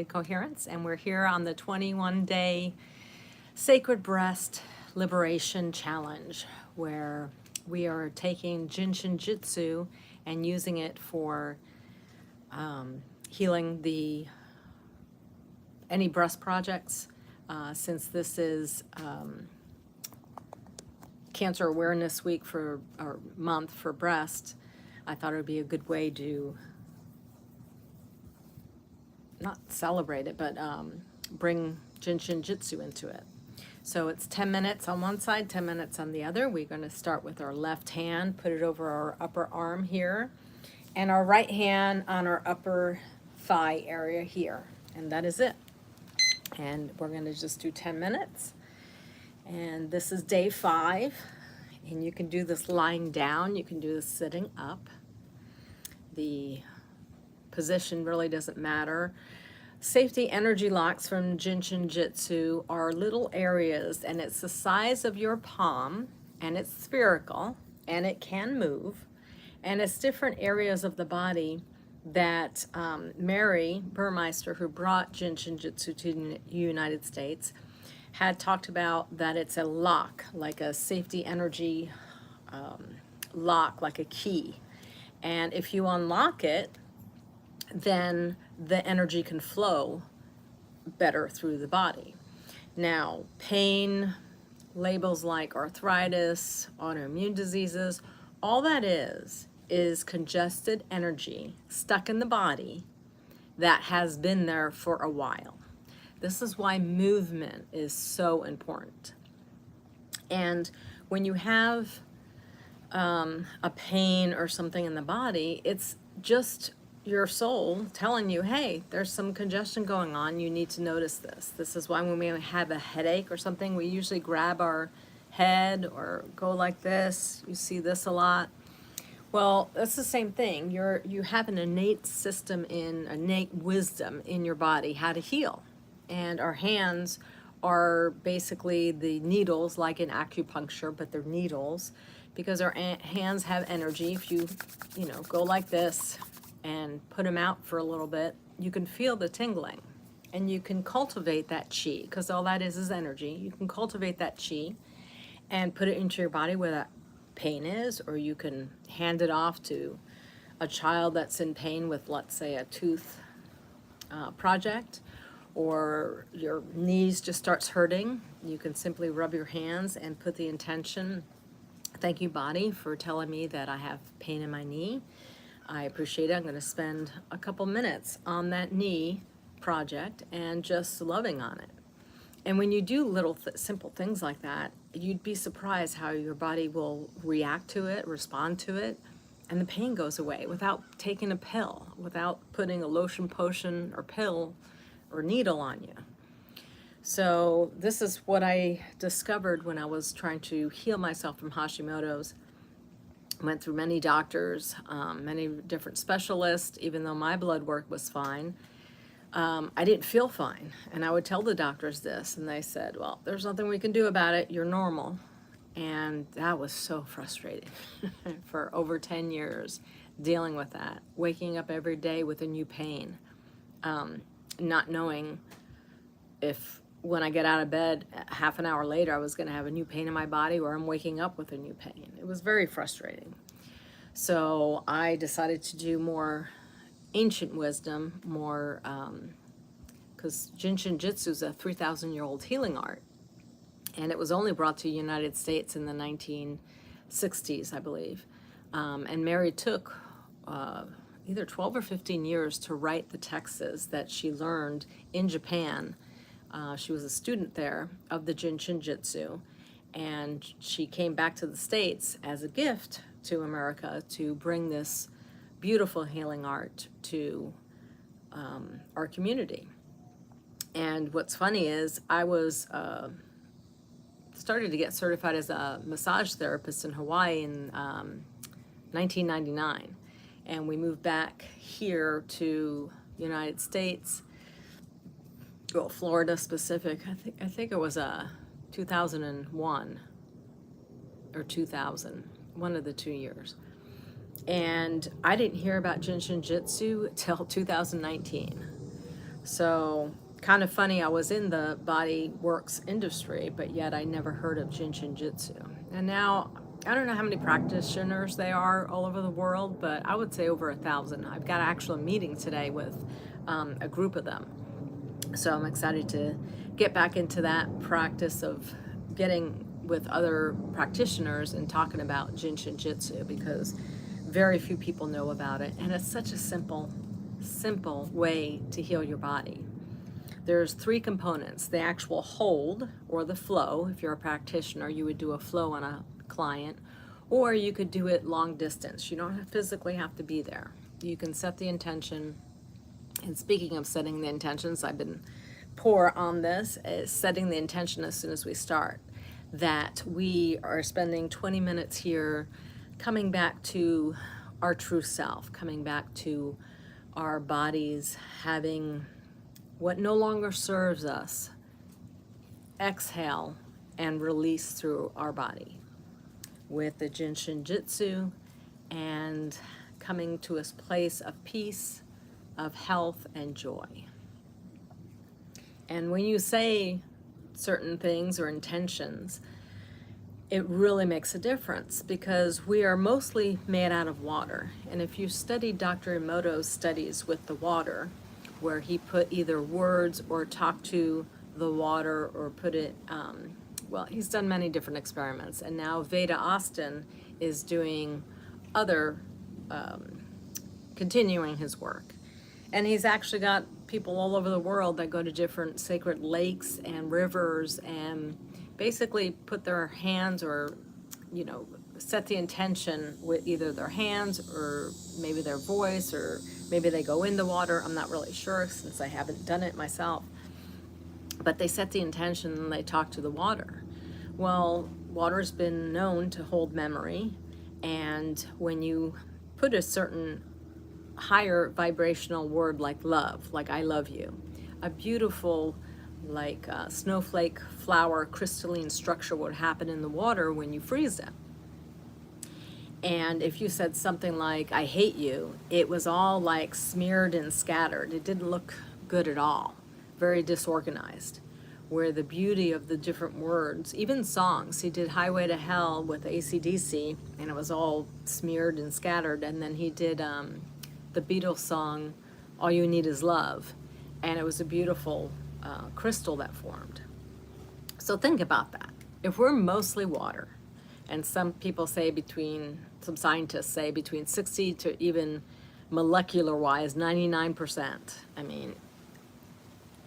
Coherence, and we're here on the 21-day Sacred Breast Liberation Challenge, where we are taking Jin Shin Jyutsu and using it for healing any breast projects. Since this is Cancer Awareness Week or month for breast, I thought it would be a good way to not celebrate it, but bring Jin Shin Jyutsu into it. So it's 10 minutes on one side, 10 minutes on the other. We're going to start with our left hand, put it over our upper arm here, and our right hand on our upper thigh area here. And that is it. And we're going to just do 10 minutes. And this is day 5. And you can do this lying down. You can do this sitting up. The position really doesn't matter. Safety energy locks from Jin Shin Jyutsu are little areas, and it's the size of your palm, and it's spherical, and it can move, and it's different areas of the body that Mary Burmeister, who brought Jin Shin Jyutsu to the United States, had talked about that it's a lock, like a safety energy lock, like a key. And if you unlock it, then the energy can flow better through the body. Now, pain, labels like arthritis, autoimmune diseases, all that is congested energy stuck in the body that has been there for a while. This is why movement is so important. And when you have a pain or something in the body, it's just your soul telling you, hey, there's some congestion going on. You need to notice this. This is why when we have a headache or something, we usually grab our head or go like this. You see this a lot. Well, that's the same thing. You have an innate innate wisdom in your body how to heal. And our hands are basically the needles, like in acupuncture, but they're needles because our hands have energy. If you go like this and put them out for a little bit, you can feel the tingling, and you can cultivate that chi, because all that is energy. You can cultivate that chi and put it into your body where that pain is, or you can hand it off to a child that's in pain with, let's say, a tooth project, or your knees just starts hurting. You can simply rub your hands and put the intention, thank you, body, for telling me that I have pain in my knee. I appreciate it. I'm going to spend a couple minutes on that knee project and just loving on it. And when you do little simple things like that, you'd be surprised how your body will react to it, respond to it, and the pain goes away without taking a pill, without putting a lotion, potion, or pill or needle on you. So this is what I discovered when I was trying to heal myself from Hashimoto's. Went through many doctors, many different specialists. Even though my blood work was fine, I didn't feel fine. And I would tell the doctors this, and they said, well, there's nothing we can do about it. You're normal. And that was so frustrating for over 10 years dealing with that, waking up every day with a new pain, not knowing if when I get out of bed half an hour later I was going to have a new pain in my body, or I'm waking up with a new pain. It was very frustrating. So I decided to do more ancient wisdom, more because Jin Shin Jyutsu is a 3,000-year-old healing art, and it was only brought to the United States in the 1960s, I believe. And Mary took either 12 or 15 years to write the texts that she learned in Japan. She was a student there of the Jin Shin Jyutsu, and she came back to the States as a gift to America to bring this beautiful healing art to our community. And what's funny is I was started to get certified as a massage therapist in Hawaii in 1999, and we moved back here to United States. Well, Florida specific. I think it was 2001 or 2000, one of the 2 years. And I didn't hear about Jin Shin Jyutsu till 2019. So kind of funny, I was in the body works industry, but yet I never heard of Jin Shin Jyutsu. And now, I don't know how many practitioners they are all over the world, but I would say over 1,000. I've got actually a meeting today with a group of them. So I'm excited to get back into that practice of getting with other practitioners and talking about Jin Shin Jyutsu, because very few people know about it. And it's such a simple way to heal your body. There's 3 components: the actual hold, or the flow. If you're a practitioner, you would do a flow on a client, or you could do it long distance. You don't physically have to be there. You can set the intention. And speaking of setting the intentions, I've been poor on this, is setting the intention as soon as we start, that we are spending 20 minutes here coming back to our true self, coming back to our bodies having what no longer serves us, exhale and release through our body with the Jin Shin Jyutsu, and coming to a place of peace, of health and joy. And when you say certain things or intentions, it really makes a difference, because we are mostly made out of water. And if you study Dr. Emoto's studies with the water, where he put either words or talked to the water or put it, well, he's done many different experiments. And now Veda Austin is doing other, continuing his work. And he's actually got people all over the world that go to different sacred lakes and rivers and basically put their hands, or, you know, set the intention with either their hands or maybe their voice, or maybe they go in the water. I'm not really sure, since I haven't done it myself. But they set the intention and they talk to the water. Well, water's been known to hold memory, and when you put a certain higher vibrational word like love, like I love you, a beautiful, like snowflake flower crystalline structure would happen in the water when you freeze it. And if you said something like I hate you, it was all like smeared and scattered. It didn't look good at all, very disorganized. Where the beauty of the different words, even songs, he did Highway to Hell with AC/DC, and it was all smeared and scattered. And then he did the Beatles song All You Need Is Love, and it was a beautiful crystal that formed. So think about that. If we're mostly water, and some people say some scientists say between 60 to even molecular wise 99%, I mean,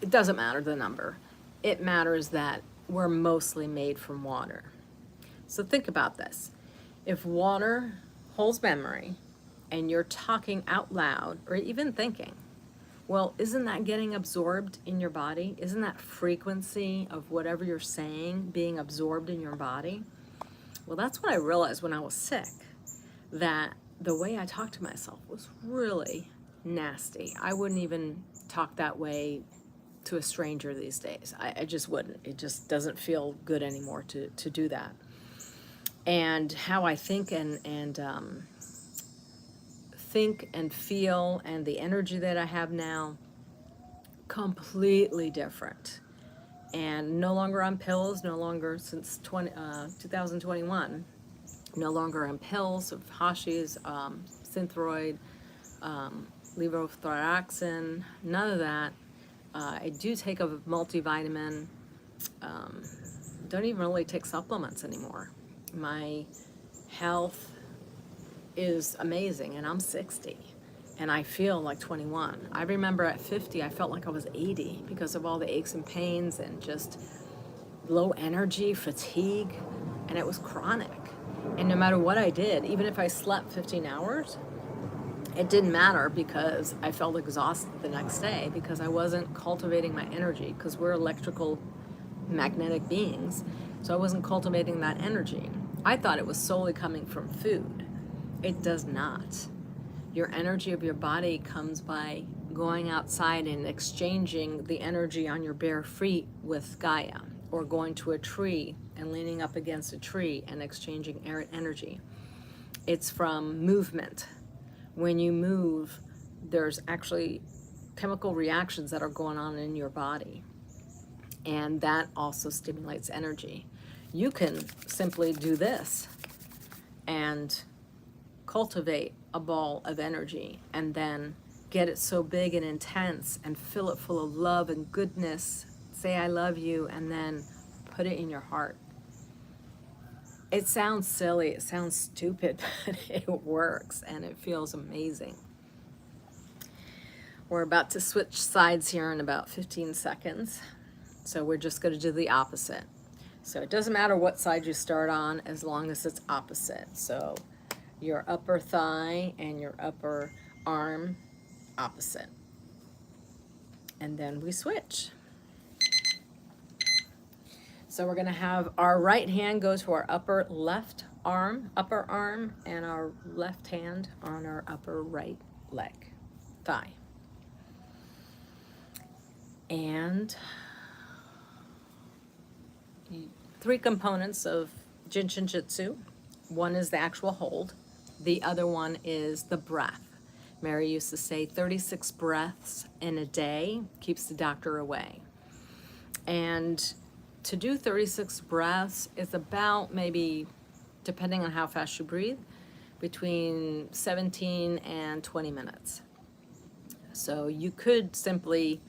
it doesn't matter the number. It matters that we're mostly made from water. So think about this. If water holds memory and you're talking out loud or even thinking, well, isn't that getting absorbed in your body? Isn't that frequency of whatever you're saying being absorbed in your body? Well, that's what I realized when I was sick, that the way I talked to myself was really nasty. I wouldn't even talk that way to a stranger these days. I just wouldn't. It just doesn't feel good anymore to do that. And how I think and feel, and the energy that I have now, completely different. And no longer on pills, no longer since 2021, no longer on pills of Hashi's, Synthroid, levothyroxine, none of that. I do take a multivitamin, don't even really take supplements anymore. My health is amazing, and I'm 60, and I feel like 21. I remember at 50, I felt like I was 80 because of all the aches and pains and just low energy, fatigue, and it was chronic. And no matter what I did, even if I slept 15 hours, it didn't matter, because I felt exhausted the next day because I wasn't cultivating my energy, because we're electrical magnetic beings. So I wasn't cultivating that energy. I thought it was solely coming from food. It does not. Your energy of your body comes by going outside and exchanging the energy on your bare feet with Gaia, or going to a tree and leaning up against a tree and exchanging energy. It's from movement. When you move, there's actually chemical reactions that are going on in your body. And that also stimulates energy. You can simply do this and cultivate a ball of energy and then get it so big and intense and fill it full of love and goodness. Say, I love you, and then put it in your heart. It sounds silly, it sounds stupid, but it works and it feels amazing. We're about to switch sides here in about 15 seconds. So we're just going to do the opposite. So it doesn't matter what side you start on as long as it's opposite. So your upper thigh and your upper arm opposite. And then we switch. So we're going to have our right hand go to our upper left arm, upper arm, and our left hand on our upper right leg, thigh. And 3 components of Jin Shin Jyutsu. One is the actual hold. The other one is the breath. Mary used to say 36 breaths in a day keeps the doctor away. And to do 36 breaths is about, maybe, depending on how fast you breathe, between 17 and 20 minutes. So you could simply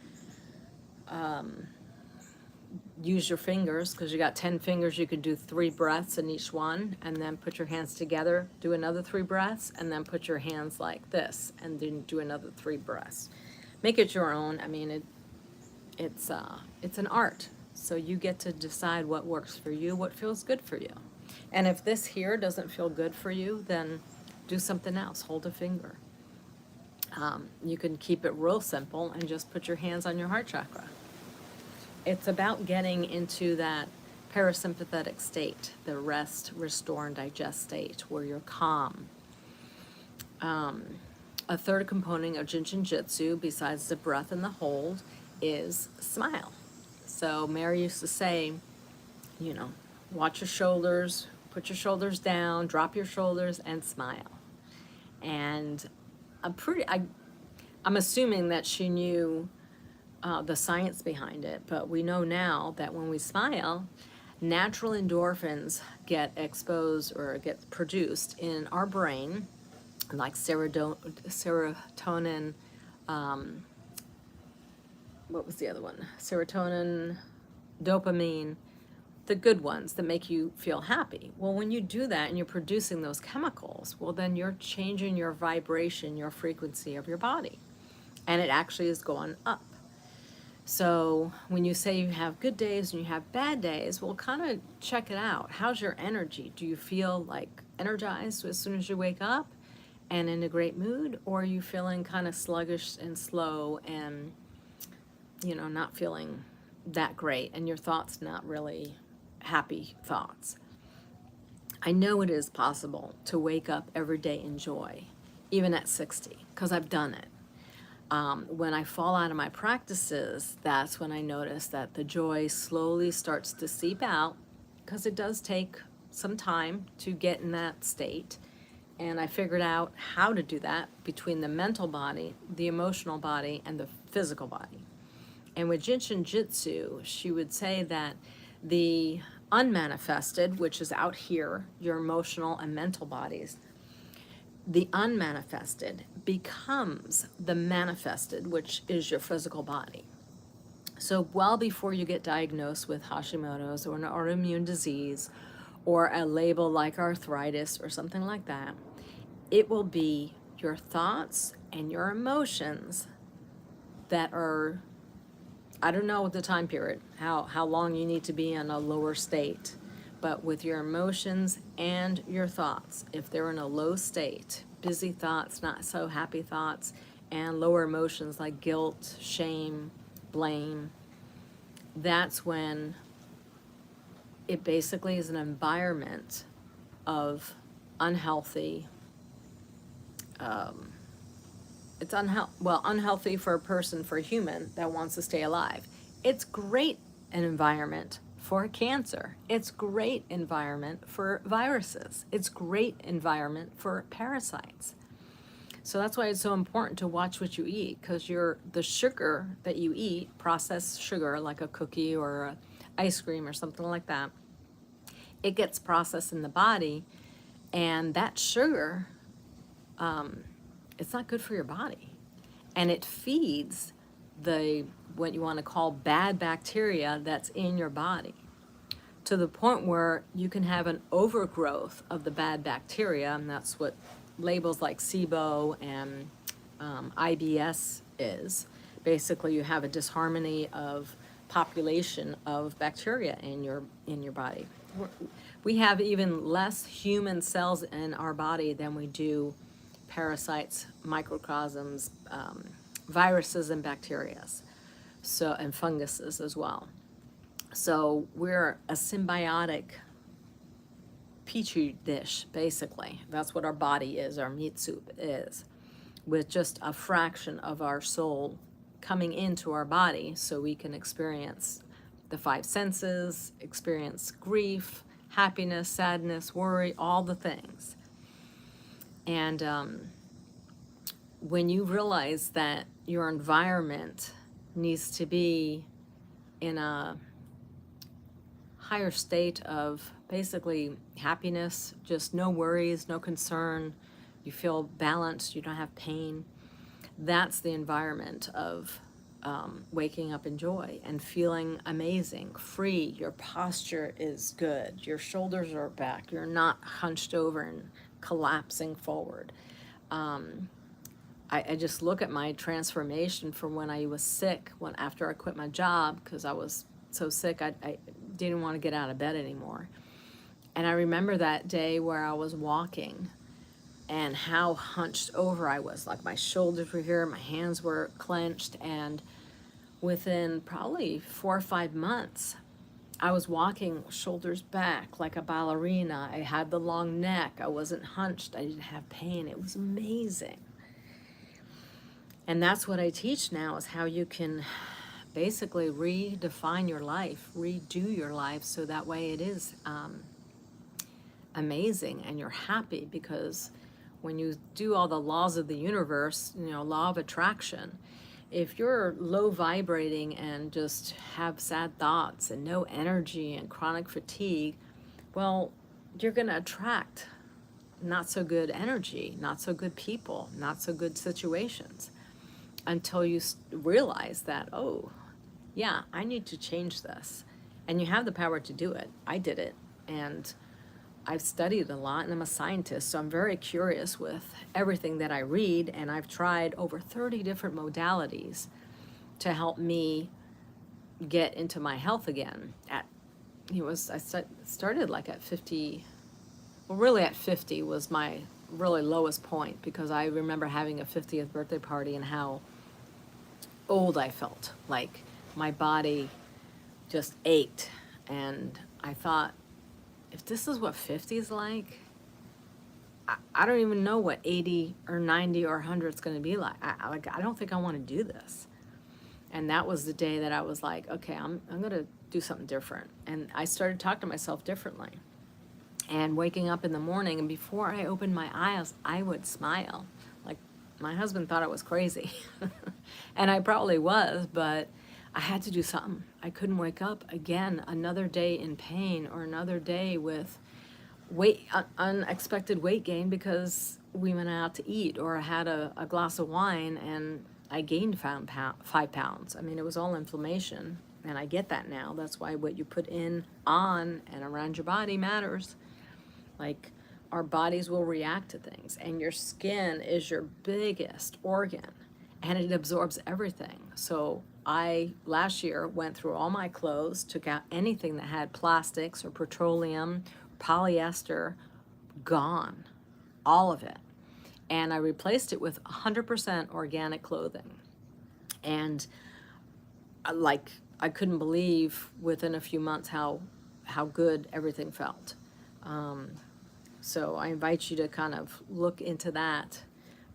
use your fingers, because you got 10 fingers, you could do 3 breaths in each one, and then put your hands together, do another 3 breaths, and then put your hands like this, and then do another 3 breaths. Make it your own. I mean, it's an art. So you get to decide what works for you, what feels good for you. And if this here doesn't feel good for you, then do something else. Hold a finger. You can keep it real simple and just put your hands on your heart chakra. It's about getting into that parasympathetic state, the rest, restore, and digest state, where you're calm. A third component of Jin Shin Jyutsu, besides the breath and the hold, is smile. So Mary used to say, you know, watch your shoulders, put your shoulders down, drop your shoulders, and smile. And I'm assuming that she knew the science behind it, but we know now that when we smile, natural endorphins get exposed or get produced in our brain, like serotonin, what was the other one? Serotonin, dopamine, the good ones that make you feel happy. Well, when you do that and you're producing those chemicals, well, then you're changing your vibration, your frequency of your body, and it actually is going up. So when you say you have good days and you have bad days, well, kind of check it out. How's your energy? Do you feel like energized as soon as you wake up and in a great mood? Or are you feeling kind of sluggish and slow and, you know, not feeling that great, and your thoughts not really happy thoughts? I know it is possible to wake up every day in joy, even at 60, because I've done it. When I fall out of my practices, that's when I notice that the joy slowly starts to seep out, because it does take some time to get in that state. And I figured out how to do that between the mental body, the emotional body, and the physical body. And with Jin Shin Jyutsu, she would say that the unmanifested, which is out here, your emotional and mental bodies, the unmanifested becomes the manifested, which is your physical body. So well before you get diagnosed with Hashimoto's or an autoimmune disease or a label like arthritis or something like that, it will be your thoughts and your emotions that are, I don't know the time period, how long you need to be in a lower state, but with your emotions and your thoughts, if they're in a low state, busy thoughts, not so happy thoughts, and lower emotions like guilt, shame, blame, that's when it basically is an environment of unhealthy, it's unhealthy for a person, for a human that wants to stay alive. It's great an environment for cancer. It's great environment for viruses. It's great environment for parasites. So that's why it's so important to watch what you eat, because the sugar that you eat, processed sugar like a cookie or a ice cream or something like that, it gets processed in the body, and that sugar, it's not good for your body. And it feeds the what you want to call bad bacteria that's in your body, to the point where you can have an overgrowth of the bad bacteria, and that's what labels like SIBO and IBS is. Basically, you have a disharmony of population of bacteria in your body. We have even less human cells in our body than we do parasites, microcosms, viruses, and bacteria, so, and funguses as well. So we're a symbiotic petri dish, basically. That's what our body is, our meat soup is, with just a fraction of our soul coming into our body so we can experience the five senses, experience grief, happiness, sadness, worry, all the things. And when you realize that your environment needs to be in a higher state of basically happiness, just no worries, no concern, you feel balanced, you don't have pain, that's the environment of waking up in joy and feeling amazing, free. Your posture is good, your shoulders are back, you're not hunched over and collapsing forward. I just look at my transformation from when I was sick, after I quit my job, because I was so sick I didn't want to get out of bed anymore. And I remember that day where I was walking and how hunched over I was. Like my shoulders were here, my hands were clenched, and within probably 4 or 5 months, I was walking shoulders back like a ballerina. I had the long neck. I wasn't hunched. I didn't have pain. It was amazing. And that's what I teach now, is how you can basically redefine your life, redo your life, so that way it is amazing and you're happy. Because when you do all the laws of the universe, law of attraction, if you're low vibrating and just have sad thoughts and no energy and chronic fatigue, well, you're going to attract not so good energy, not so good people, not so good situations, until you realize that, oh, yeah, I need to change this. And you have the power to do it. I did it. And I've studied a lot, and I'm a scientist, so I'm very curious with everything that I read, and I've tried over 30 different modalities to help me get into my health again. I started like at 50, well, really at 50 was my really lowest point, because I remember having a 50th birthday party and how old I felt. Like my body just ached, and I thought, if this is what 50 is like, I don't even know what 80 or 90 or 100 is going to be like. I don't think I want to do this. And that was the day that I was like, okay, I'm going to do something different. And I started talking to myself differently. And waking up in the morning, and before I opened my eyes, I would smile. Like, my husband thought I was crazy. And I probably was, but I had to do something. I couldn't wake up again another day in pain, or another day with unexpected weight gain because we went out to eat, or I had a glass of wine and I gained 5 pounds. I mean, it was all inflammation, and I get that now. That's why what you put in, on, and around your body matters. Like, our bodies will react to things, and your skin is your biggest organ, and it absorbs everything. So I, last year, went through all my clothes, took out anything that had plastics or petroleum, polyester, gone, all of it. And I replaced it with 100% organic clothing. And I couldn't believe within a few months how good everything felt. So I invite you to kind of look into that.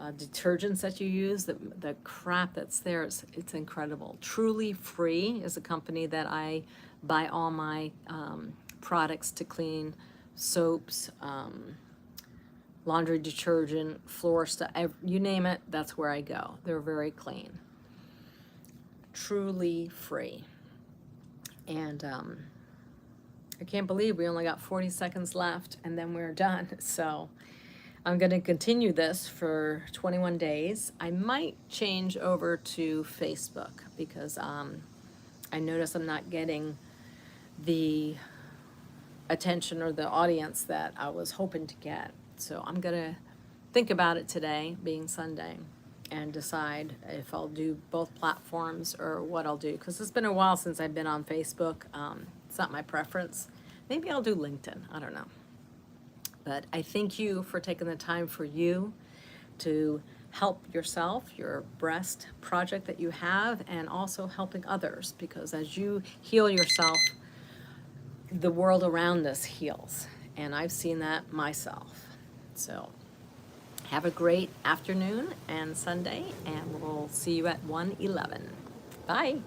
Detergents that you use, the crap that's there, it's incredible. Truly Free is a company that I buy all my products to clean, soaps, laundry detergent, floor stuff, you name it, that's where I go. They're very clean. Truly free. And I can't believe we only got 40 seconds left and then we're done. So I'm going to continue this for 21 days. I might change over to Facebook because I notice I'm not getting the attention or the audience that I was hoping to get. So I'm going to think about it today, being Sunday, and decide if I'll do both platforms or what I'll do. Because it's been a while since I've been on Facebook. It's not my preference. Maybe I'll do LinkedIn. I don't know. But I thank you for taking the time for you to help yourself, your breast project that you have, and also helping others. Because as you heal yourself, the world around us heals. And I've seen that myself. So have a great afternoon and Sunday, and we'll see you at 1:11. Bye.